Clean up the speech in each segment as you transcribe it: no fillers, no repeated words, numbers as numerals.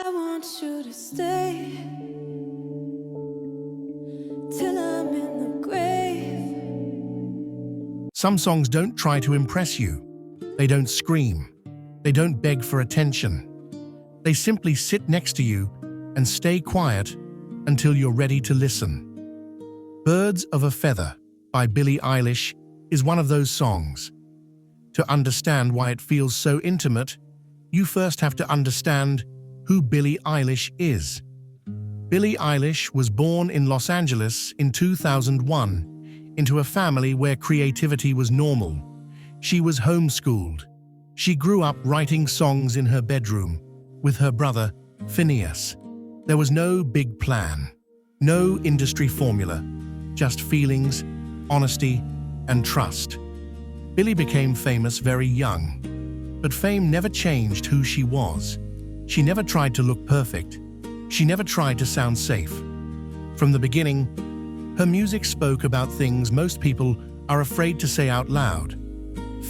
I want you to stay till I'm in the grave. Some songs don't try to impress you. They don't scream. They don't beg for attention. They simply sit next to you and stay quiet until you're ready to listen. Birds of a Feather by Billie Eilish is one of those songs. To understand why it feels so intimate, you first have to understand who Billie Eilish is. Billie Eilish was born in Los Angeles in 2001 into a family where creativity was normal. She was homeschooled. She grew up writing songs in her bedroom with her brother, Phineas. There was no big plan, no industry formula, just feelings, honesty, and trust. Billie became famous very young, but fame never changed who she was. She never tried to look perfect. She never tried to sound safe. From the beginning, her music spoke about things most people are afraid to say out loud: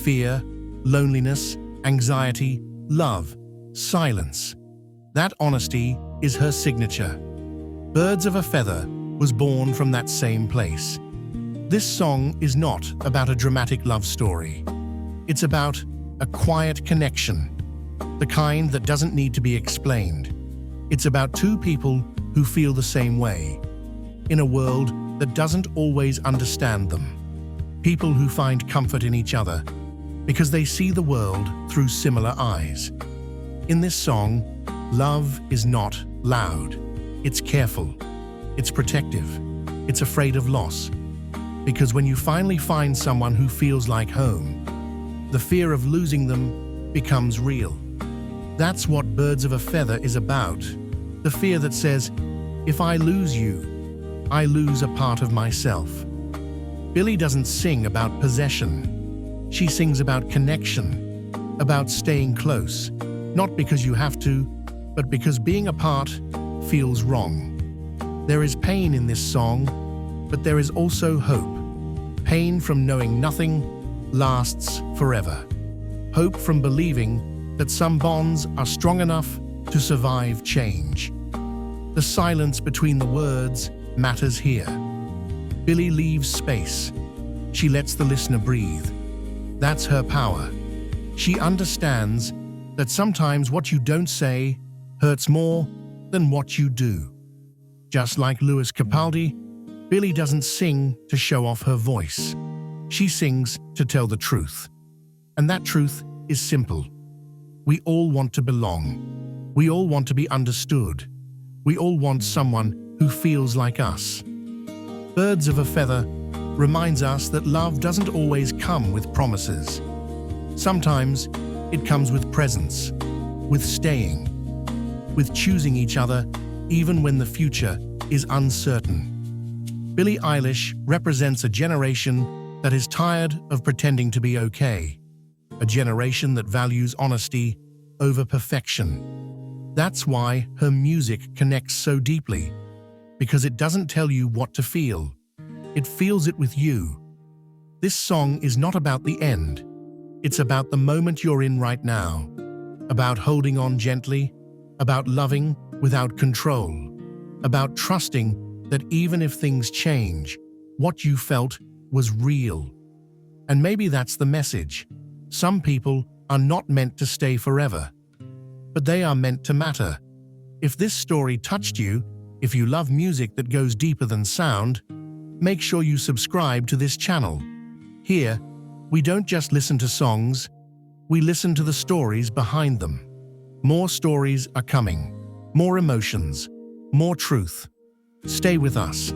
fear, loneliness, anxiety, love, silence. That honesty is her signature. Birds of a Feather was born from that same place. This song is not about a dramatic love story. It's about a quiet connection, the kind that doesn't need to be explained. It's about two people who feel the same way, in a world that doesn't always understand them. People who find comfort in each other because they see the world through similar eyes. In this song, love is not loud. It's careful. It's protective. It's afraid of loss. Because when you finally find someone who feels like home, the fear of losing them becomes real. That's what Birds of a Feather is about. The fear that says, if I lose you, I lose a part of myself. Billie doesn't sing about possession. She sings about connection, about staying close, not because you have to, but because being apart feels wrong. There is pain in this song, but there is also hope. Pain from knowing nothing lasts forever. Hope from believing that some bonds are strong enough to survive change. The silence between the words matters here. Billie leaves space. She lets the listener breathe. That's her power. She understands that sometimes what you don't say hurts more than what you do. Just like EmiCapal-D, Billie doesn't sing to show off her voice. She sings to tell the truth. And that truth is simple. We all want to belong. We all want to be understood. We all want someone who feels like us. Birds of a Feather reminds us that love doesn't always come with promises. Sometimes it comes with presence, with staying, with choosing each other even when the future is uncertain. Billie Eilish represents a generation that is tired of pretending to be okay, a generation that values honesty over perfection. That's why her music connects so deeply, because it doesn't tell you what to feel. It feels it with you. This song is not about the end. It's about the moment you're in right now, about holding on gently, about loving without control, about trusting that even if things change, what you felt was real. And maybe that's the message. Some people are not meant to stay forever, but they are meant to matter. If this story touched you, if you love music that goes deeper than sound, make sure you subscribe to this channel. Here, we don't just listen to songs, we listen to the stories behind them. More stories are coming, more emotions, more truth. Stay with us.